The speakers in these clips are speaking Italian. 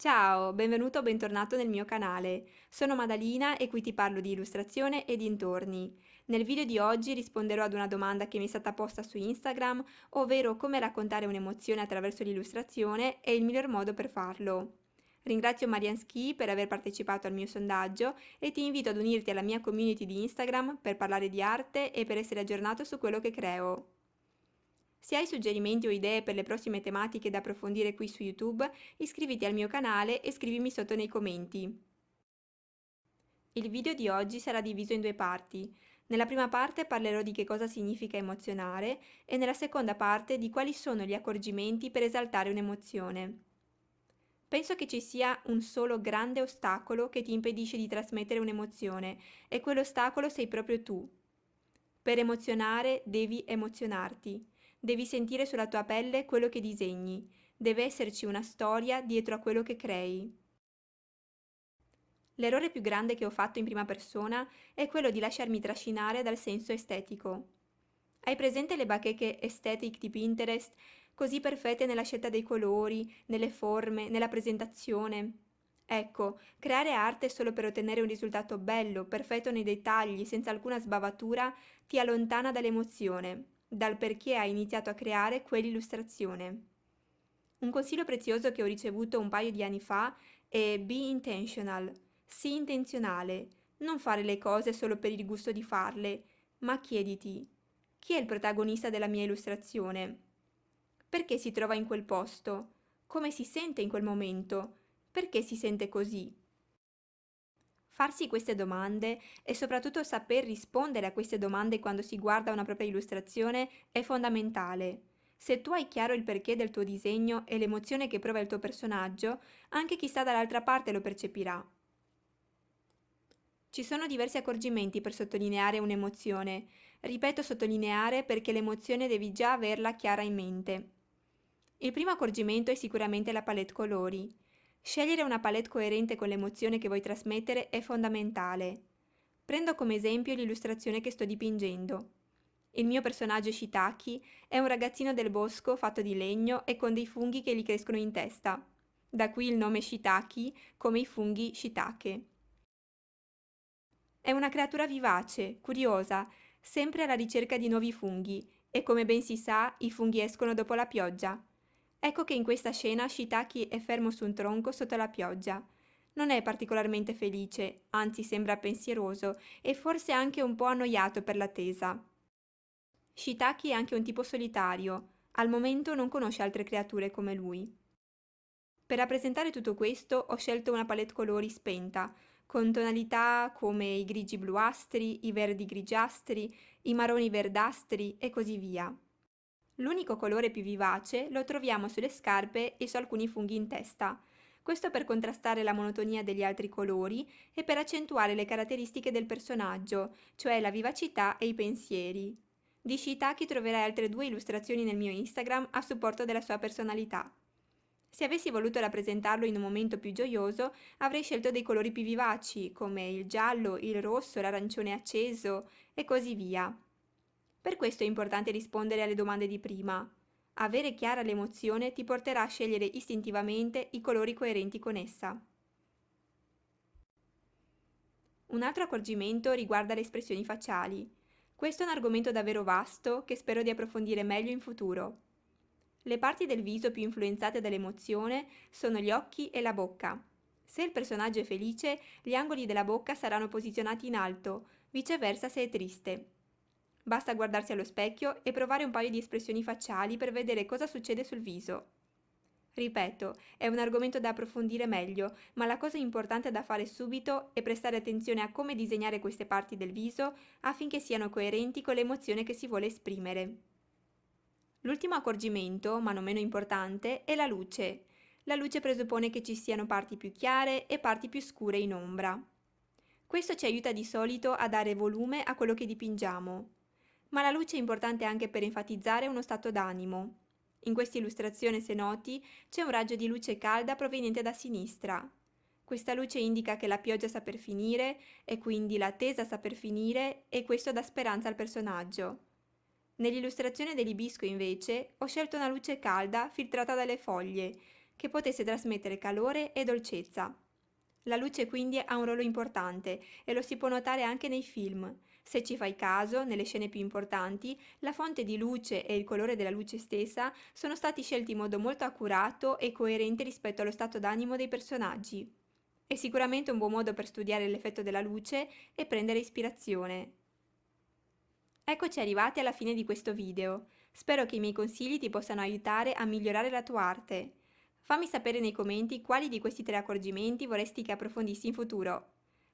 Ciao, benvenuto o bentornato nel mio canale. Sono Madalina e qui ti parlo di illustrazione e dintorni. Nel video di oggi risponderò ad una domanda che mi è stata posta su Instagram, ovvero come raccontare un'emozione attraverso l'illustrazione e il miglior modo per farlo. Ringrazio Mariansky per aver partecipato al mio sondaggio e ti invito ad unirti alla mia community di Instagram per parlare di arte e per essere aggiornato su quello che creo. Se hai suggerimenti o idee per le prossime tematiche da approfondire qui su YouTube, iscriviti al mio canale e scrivimi sotto nei commenti. Il video di oggi sarà diviso in due parti. Nella prima parte parlerò di che cosa significa emozionare e nella seconda parte di quali sono gli accorgimenti per esaltare un'emozione. Penso che ci sia un solo grande ostacolo che ti impedisce di trasmettere un'emozione e quell'ostacolo sei proprio tu. Per emozionare devi emozionarti, devi sentire sulla tua pelle quello che disegni, deve esserci una storia dietro a quello che crei. L'errore più grande che ho fatto in prima persona è quello di lasciarmi trascinare dal senso estetico. Hai presente le bacheche aesthetic di Pinterest, così perfette nella scelta dei colori, nelle forme, nella presentazione? Ecco, creare arte solo per ottenere un risultato bello, perfetto nei dettagli, senza alcuna sbavatura, ti allontana dall'emozione, dal perché hai iniziato a creare quell'illustrazione. Un consiglio prezioso che ho ricevuto un paio di anni fa è be intentional, sii intenzionale, non fare le cose solo per il gusto di farle, ma chiediti, chi è il protagonista della mia illustrazione? Perché si trova in quel posto? Come si sente in quel momento? Perché si sente così? Farsi queste domande e soprattutto saper rispondere a queste domande quando si guarda una propria illustrazione è fondamentale. Se tu hai chiaro il perché del tuo disegno e l'emozione che prova il tuo personaggio, anche chi sta dall'altra parte lo percepirà. Ci sono diversi accorgimenti per sottolineare un'emozione. Ripeto sottolineare perché l'emozione devi già averla chiara in mente. Il primo accorgimento è sicuramente la palette colori. Scegliere una palette coerente con l'emozione che vuoi trasmettere è fondamentale. Prendo come esempio l'illustrazione che sto dipingendo. Il mio personaggio Shiitake è un ragazzino del bosco fatto di legno e con dei funghi che gli crescono in testa. Da qui il nome Shiitake, come i funghi shiitake. È una creatura vivace, curiosa, sempre alla ricerca di nuovi funghi, e come ben si sa, i funghi escono dopo la pioggia. Ecco che in questa scena Shiitake è fermo su un tronco sotto la pioggia. Non è particolarmente felice, anzi sembra pensieroso e forse anche un po' annoiato per l'attesa. Shiitake è anche un tipo solitario, al momento non conosce altre creature come lui. Per rappresentare tutto questo ho scelto una palette colori spenta, con tonalità come i grigi bluastri, i verdi grigiastri, i marroni verdastri e così via. L'unico colore più vivace lo troviamo sulle scarpe e su alcuni funghi in testa. Questo per contrastare la monotonia degli altri colori e per accentuare le caratteristiche del personaggio, cioè la vivacità e i pensieri. Di Shiitake troverai altre due illustrazioni nel mio Instagram a supporto della sua personalità. Se avessi voluto rappresentarlo in un momento più gioioso, avrei scelto dei colori più vivaci, come il giallo, il rosso, l'arancione acceso e così via. Per questo è importante rispondere alle domande di prima. Avere chiara l'emozione ti porterà a scegliere istintivamente i colori coerenti con essa. Un altro accorgimento riguarda le espressioni facciali. Questo è un argomento davvero vasto che spero di approfondire meglio in futuro. Le parti del viso più influenzate dall'emozione sono gli occhi e la bocca. Se il personaggio è felice, gli angoli della bocca saranno posizionati in alto, viceversa se è triste. Basta guardarsi allo specchio e provare un paio di espressioni facciali per vedere cosa succede sul viso. Ripeto, è un argomento da approfondire meglio, ma la cosa importante da fare subito è prestare attenzione a come disegnare queste parti del viso affinché siano coerenti con l'emozione che si vuole esprimere. L'ultimo accorgimento, ma non meno importante, è la luce. La luce presuppone che ci siano parti più chiare e parti più scure in ombra. Questo ci aiuta di solito a dare volume a quello che dipingiamo. Ma la luce è importante anche per enfatizzare uno stato d'animo. In questa illustrazione, se noti, c'è un raggio di luce calda proveniente da sinistra. Questa luce indica che la pioggia sta per finire e quindi l'attesa sta per finire e questo dà speranza al personaggio. Nell'illustrazione dell'ibisco invece ho scelto una luce calda filtrata dalle foglie, che potesse trasmettere calore e dolcezza. La luce quindi ha un ruolo importante e lo si può notare anche nei film. Se ci fai caso, nelle scene più importanti, la fonte di luce e il colore della luce stessa sono stati scelti in modo molto accurato e coerente rispetto allo stato d'animo dei personaggi. È sicuramente un buon modo per studiare l'effetto della luce e prendere ispirazione. Eccoci arrivati alla fine di questo video. Spero che i miei consigli ti possano aiutare a migliorare la tua arte. Fammi sapere nei commenti quali di questi 3 accorgimenti vorresti che approfondissi in futuro.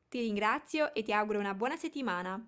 Ti ringrazio e ti auguro una buona settimana!